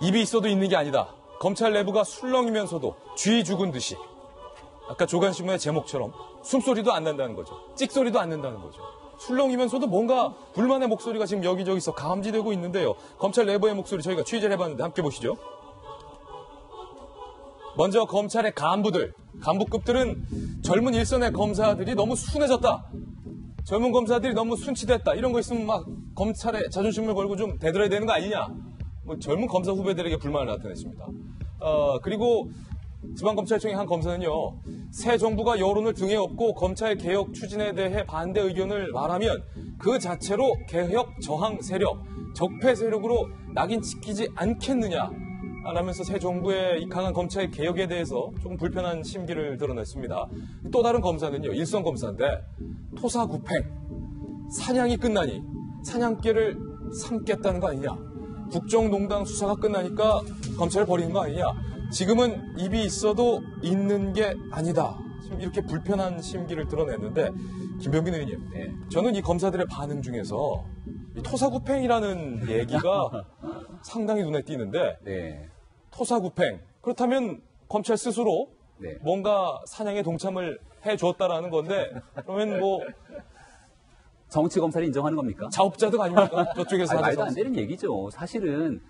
입이 있어도 있는 게 아니다. 검찰 내부가 술렁이면서도 쥐 죽은 듯이 아까 조간신문의 제목처럼 숨소리도 안 난다는 거죠. 찍소리도 안 난다는 거죠. 술렁이면서도 뭔가 불만의 목소리가 지금 여기저기서 감지되고 있는데요. 검찰 내부의 목소리 저희가 취재를 해봤는데 함께 보시죠. 먼저 검찰의 간부급들은 젊은 일선의 검사들이 너무 순해졌다. 젊은 검사들이 너무 순치됐다. 이런 거 있으면 막 검찰에 자존심을 걸고 좀 대들어야 되는 거 아니냐. 뭐 젊은 검사 후배들에게 불만을 나타냈습니다. 그리고 지방검찰청의 한 검사는요. 새 정부가 여론을 등에 업고 검찰 개혁 추진에 대해 반대 의견을 말하면 그 자체로 개혁 저항 세력, 적폐 세력으로 낙인 찍히지 않겠느냐. 라면서 새 정부의 이 강한 검찰 개혁에 대해서 조금 불편한 심기를 드러냈습니다. 또 다른 검사는요. 일선 검사인데 토사구팽, 사냥이 끝나니 사냥개를 삼겠다는 거 아니냐. 국정농단 수사가 끝나니까 검찰을 버리는 거 아니냐. 지금은 입이 있어도 있는 게 아니다. 지금 이렇게 불편한 심기를 드러냈는데 김병균 의원님, 저는 이 검사들의 반응 중에서 이 토사구팽이라는 얘기가 상당히 눈에 띄는데 네. 토사구팽. 그렇다면 검찰 스스로 네. 뭔가 사냥에 동참을 해줬다라는 건데 그러면 뭐 정치 검찰이 인정하는 겁니까? 자업자득 아닙니까? 저쪽에서 말도 안 되는 얘기죠. 사실은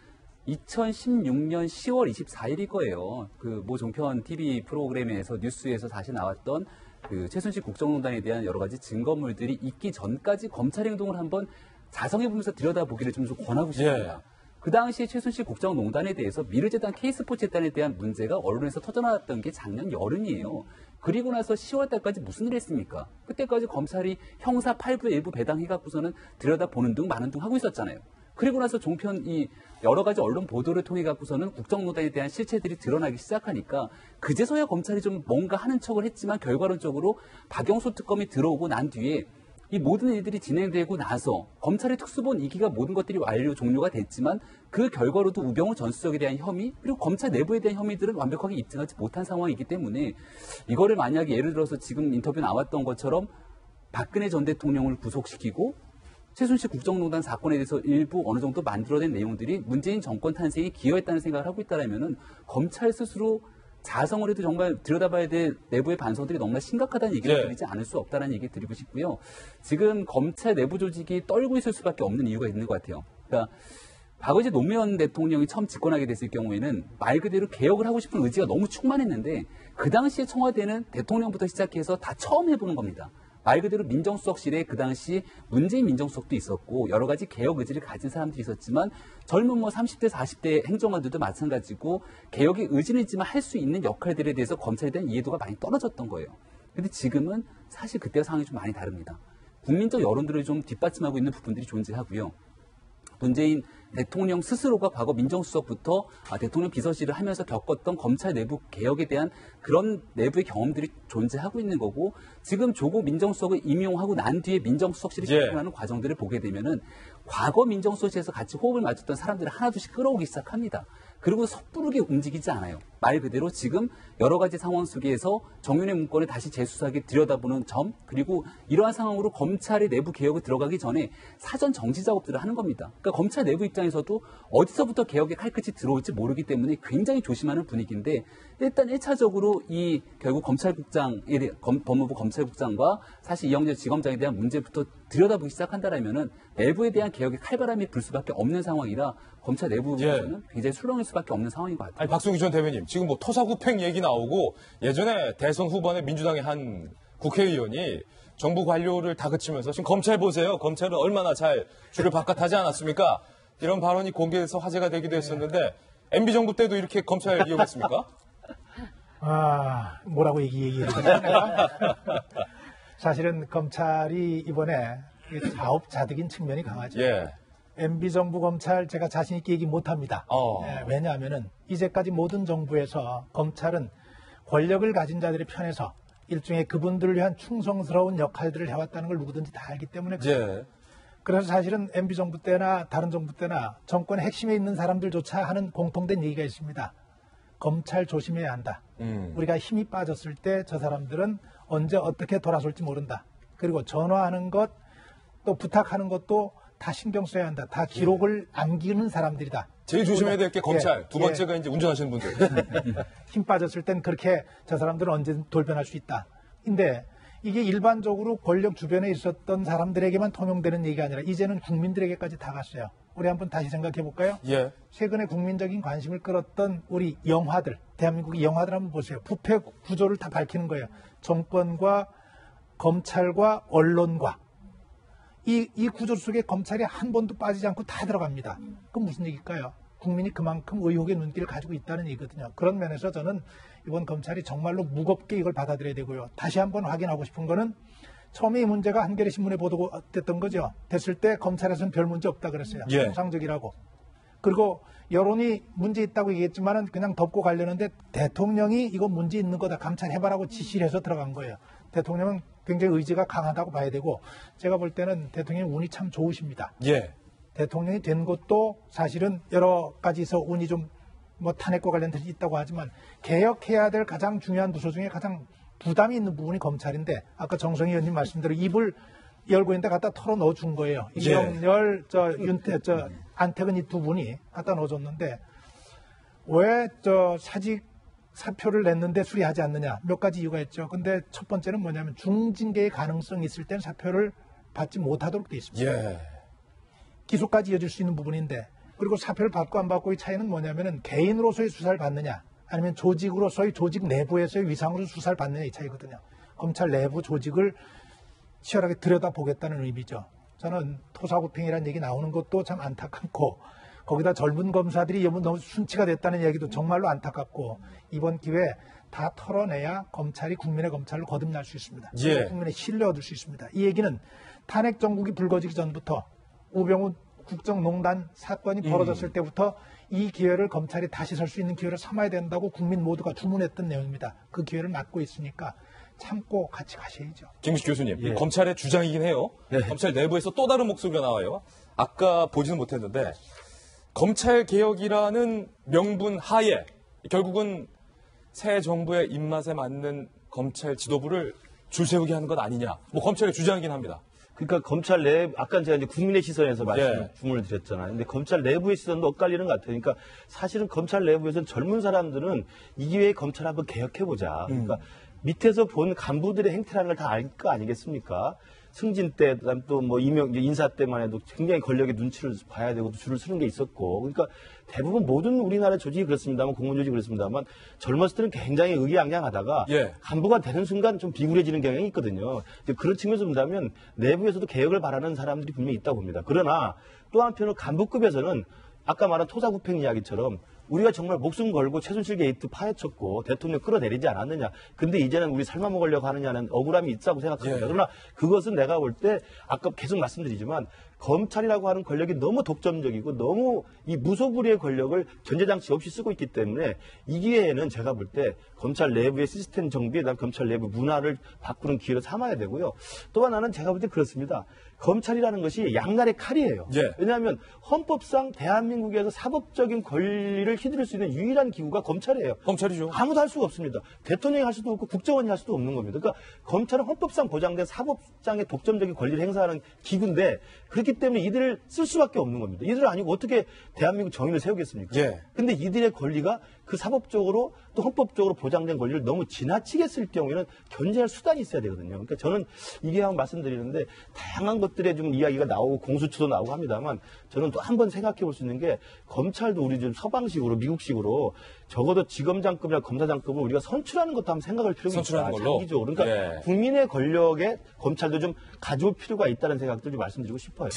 2016년 10월 24일일 거예요. 그 모 종편 TV 프로그램에서 뉴스에서 다시 나왔던 그 최순실 국정농단에 대한 여러 가지 증거물들이 있기 전까지 검찰 행동을 한번 자성해보면서 들여다보기를 좀 권하고 싶습니다. 예. 그 당시에 최순실 국정농단에 대해서 미르재단 K스포츠재단에 대한 문제가 언론에서 터져나왔던 게 작년 여름이에요. 그리고 나서 10월 달까지 무슨 일을 했습니까? 그때까지 검찰이 형사 8부의 일부 배당해갖고서는 들여다보는 등 많은 등 하고 있었잖아요. 그리고 나서 종편 이 여러 가지 언론 보도를 통해 갖고서는 국정농단에 대한 실체들이 드러나기 시작하니까 그제서야 검찰이 좀 뭔가 하는 척을 했지만 결과론적으로 박영수 특검이 들어오고 난 뒤에 이 모든 일들이 진행되고 나서 검찰의 특수본 2기가 모든 것들이 종료가 됐지만 그 결과로도 우병우 전 수석에 대한 혐의 그리고 검찰 내부에 대한 혐의들은 완벽하게 입증하지 못한 상황이기 때문에 이거를 만약에 예를 들어서 지금 인터뷰 나왔던 것처럼 박근혜 전 대통령을 구속시키고 최순실 국정농단 사건에 대해서 일부 어느 정도 만들어낸 내용들이 문재인 정권 탄생에 기여했다는 생각을 하고 있다면 검찰 스스로 자성을 해도 정말 들여다봐야 될 내부의 반성들이 너무나 심각하다는 얘기를 드리지 않을 수 없다는 얘기 드리고 싶고요. 지금 검찰 내부 조직이 떨고 있을 수밖에 없는 이유가 있는 것 같아요. 그러니까 과거 이제 노무현 대통령이 처음 집권하게 됐을 경우에는 말 그대로 개혁을 하고 싶은 의지가 너무 충만했는데 그 당시에 청와대는 대통령부터 시작해서 다 처음 해보는 겁니다. 말 그대로 민정수석실에 그 당시 문재인 민정수석도 있었고 여러 가지 개혁 의지를 가진 사람들이 있었지만 젊은 뭐 30대 40대 행정관들도 마찬가지고 개혁의 의지는 있지만 할 수 있는 역할들에 대해서 검찰에 대한 이해도가 많이 떨어졌던 거예요. 근데 지금은 사실 그때와 상황이 좀 많이 다릅니다. 국민적 여론들을 좀 뒷받침하고 있는 부분들이 존재하고요. 문재인 대통령 스스로가 과거 민정수석부터 대통령 비서실을 하면서 겪었던 검찰 내부 개혁에 대한 그런 내부의 경험들이 존재하고 있는 거고 지금 조국 민정수석을 임용하고 난 뒤에 민정수석실이 개혁하는 과정들을 보게 되면은 과거 민정수석실에서 같이 호흡을 맞췄던 사람들을 하나둘씩 끌어오기 시작합니다. 그리고 섣부르게 움직이지 않아요. 말 그대로 지금 여러 가지 상황 속에서 정윤회 문건을 다시 재수사하게 들여다보는 점 그리고 이러한 상황으로 검찰의 내부 개혁을 들어가기 전에 사전 정지 작업들을 하는 겁니다. 그러니까 검찰 내부 입장에서도 어디서부터 개혁의 칼끝이 들어올지 모르기 때문에 굉장히 조심하는 분위기인데 일단 1차적으로 이 결국 법무부 검찰국장과 사실 이영재 지검장에 대한 문제부터 들여다보기 시작한다라면은 내부에 대한 개혁의 칼바람이 불 수밖에 없는 상황이라 검찰 내부에서는 굉장히 술렁일 수밖에 없는 상황인 것 같아요. 아니, 박승규 전 대변인, 지금 뭐 토사구팽 얘기 나오고 예전에 대선 후반에 민주당의 한 국회의원이 정부 관료를 다그치면서 지금 검찰 보세요. 검찰은 얼마나 잘 줄을 바깥하지 않았습니까? 이런 발언이 공개돼서 화제가 되기도 했었는데 MB정부 때도 이렇게 검찰 이용했습니까? 뭐라고 얘기해야 되나? 사실은 검찰이 이번에 자업자득인 측면이 강하죠. 예. MB정부 검찰 제가 자신 있게 얘기 못합니다. 왜냐하면은 이제까지 모든 정부에서 검찰은 권력을 가진 자들의 편에서 일종의 그분들을 위한 충성스러운 역할들을 해왔다는 걸 누구든지 다 알기 때문에 예. 그래서 사실은 MB정부 때나 다른 정부 때나 정권의 핵심에 있는 사람들조차 하는 공통된 얘기가 있습니다. 검찰 조심해야 한다. 우리가 힘이 빠졌을 때 저 사람들은 언제 어떻게 돌아설지 모른다. 그리고 전화하는 것 또 부탁하는 것도 다 신경 써야 한다. 다 기록을 남기는 사람들이다. 제일 조심해야 될 게 검찰. 예, 두 번째가 이제 운전하시는 분들. 힘 빠졌을 땐 그렇게 저 사람들은 언제든 돌변할 수 있다. 근데 이게 일반적으로 권력 주변에 있었던 사람들에게만 통용되는 얘기가 아니라 이제는 국민들에게까지 다 갔어요. 우리 한번 다시 생각해 볼까요? 예. 최근에 국민적인 관심을 끌었던 우리 영화들, 대한민국의 영화들 한번 보세요. 부패 구조를 다 밝히는 거예요. 정권과 검찰과 언론과 이 구조 속에 검찰이 한 번도 빠지지 않고 다 들어갑니다. 그건 무슨 얘기일까요? 국민이 그만큼 의혹의 눈길을 가지고 있다는 얘기거든요. 그런 면에서 저는 이번 검찰이 정말로 무겁게 이걸 받아들여야 되고요. 다시 한번 확인하고 싶은 거는 처음에 이 문제가 한겨레 신문에 보도됐던 거죠. 됐을 때 검찰에서는 별 문제 없다 그랬어요. 예. 정상적이라고. 그리고 여론이 문제 있다고 얘기했지만은 그냥 덮고 가려는데 대통령이 이거 문제 있는 거다 감찰해봐라고 지시를 해서 들어간 거예요. 대통령은 굉장히 의지가 강하다고 봐야 되고 제가 볼 때는 대통령이 운이 참 좋으십니다. 예. 대통령이 된 것도 사실은 여러 가지에서 운이 좀 뭐 탄핵과 관련돼서 있다고 하지만 개혁해야 될 가장 중요한 부서 중에 가장 부담이 있는 부분이 검찰인데 아까 정성희 의원님 말씀대로 입을 열고 있는데 갖다 털어 넣어 준 거예요. 이명렬, 안택은 이 두 분이 갖다 넣어줬는데 왜 사직 사표를 냈는데 수리하지 않느냐 몇 가지 이유가 있죠. 근데 첫 번째는 뭐냐면 중징계의 가능성이 있을 때는 사표를 받지 못하도록 돼 있습니다. 예. 기소까지 이어질 수 있는 부분인데 그리고 사표를 받고 안 받고의 차이는 뭐냐면은 개인으로서의 수사를 받느냐 아니면 조직으로서의 조직 내부에서의 위상으로 수사를 받느냐 이 차이거든요. 검찰 내부 조직을 치열하게 들여다보겠다는 의미죠. 저는 토사구팽이라는 얘기 나오는 것도 참 안타깝고 거기다 젊은 검사들이 너무 순치가 됐다는 얘기도 정말로 안타깝고 이번 기회에 다 털어내야 검찰이 국민의 검찰로 거듭날 수 있습니다. 예. 국민의 신뢰 얻을 수 있습니다. 이 얘기는 탄핵 정국이 불거지기 전부터 우병우 국정농단 사건이 벌어졌을 때부터 이 기회를 검찰이 다시 설 수 있는 기회를 삼아야 된다고 국민 모두가 주문했던 내용입니다. 그 기회를 맞고 있으니까 참고 같이 가셔야죠. 김기식 교수님, 예. 검찰의 주장이긴 해요. 네. 검찰 내부에서 또 다른 목소리가 나와요. 아까 보지는 못했는데 검찰 개혁이라는 명분 하에 결국은 새 정부의 입맛에 맞는 검찰 지도부를 줄 세우게 하는 것 아니냐. 뭐 검찰의 주장이긴 합니다. 그러니까 검찰 아까 제가 이제 국민의 시선에서 주문을 드렸잖아요. 근데 검찰 내부의 시선도 엇갈리는 것 같아요. 그러니까 사실은 검찰 내부에서는 젊은 사람들은 이 기회에 검찰 한번 개혁해보자. 그러니까 밑에서 본 간부들의 행태라는 걸 다 알 거 아니겠습니까? 승진 때, 그다음 또 뭐 인사 때만 해도 굉장히 권력의 눈치를 봐야 되고 또 줄을 서는 게 있었고. 그러니까 대부분 모든 우리나라 조직이 그렇습니다만, 공무원 조직이 그렇습니다만, 젊었을 때는 굉장히 의기양양하다가 예. 간부가 되는 순간 좀 비굴해지는 경향이 있거든요. 그런 측면에서 본다면 내부에서도 개혁을 바라는 사람들이 분명히 있다고 봅니다. 그러나 또 한편으로 간부급에서는 아까 말한 토사구팽 이야기처럼 우리가 정말 목숨 걸고 최순실 게이트 파헤쳤고 대통령 끌어내리지 않았느냐. 근데 이제는 우리 삶아 먹으려고 하느냐는 억울함이 있다고 생각합니다. 예. 그러나 그것은 내가 볼 때 아까 계속 말씀드리지만 검찰이라고 하는 권력이 너무 독점적이고 너무 이 무소불위의 권력을 견제장치 없이 쓰고 있기 때문에 이 기회에는 제가 볼 때 검찰 내부의 시스템 정비에 대한 검찰 내부 문화를 바꾸는 기회로 삼아야 되고요. 또 하나는 제가 볼 때 그렇습니다. 검찰이라는 것이 양날의 칼이에요. 예. 왜냐하면 헌법상 대한민국에서 사법적인 권리를 휘두를 수 있는 유일한 기구가 검찰이에요. 검찰이죠. 아무도 할 수가 없습니다. 대통령이 할 수도 없고 국정원이 할 수도 없는 겁니다. 그러니까 검찰은 헌법상 보장된 사법상의 독점적인 권리를 행사하는 기구인데 그렇기 때문에 이들을 쓸 수밖에 없는 겁니다. 이들 아니고 어떻게 대한민국 정의를 세우겠습니까? 예. 근데 이들의 권리가 그 사법적으로 또 헌법적으로 보장된 권리를 너무 지나치게 쓸 경우에는 견제할 수단이 있어야 되거든요. 그러니까 저는 이게 한번 말씀드리는데 다양한 것들에 좀 이야기가 나오고 공수처도 나오고 합니다만 저는 또 한번 생각해 볼 수 있는 게 검찰도 우리 좀 서방식으로 미국식으로 적어도 지검장급이나 검사장급을 우리가 선출하는 것도 한번 생각할 필요가 있다. 선출하는 걸로? 장기적으로. 그러니까 예. 국민의 권력에 검찰도 좀 가져올 필요가 있다는 생각들 좀 말씀드리고 싶어요.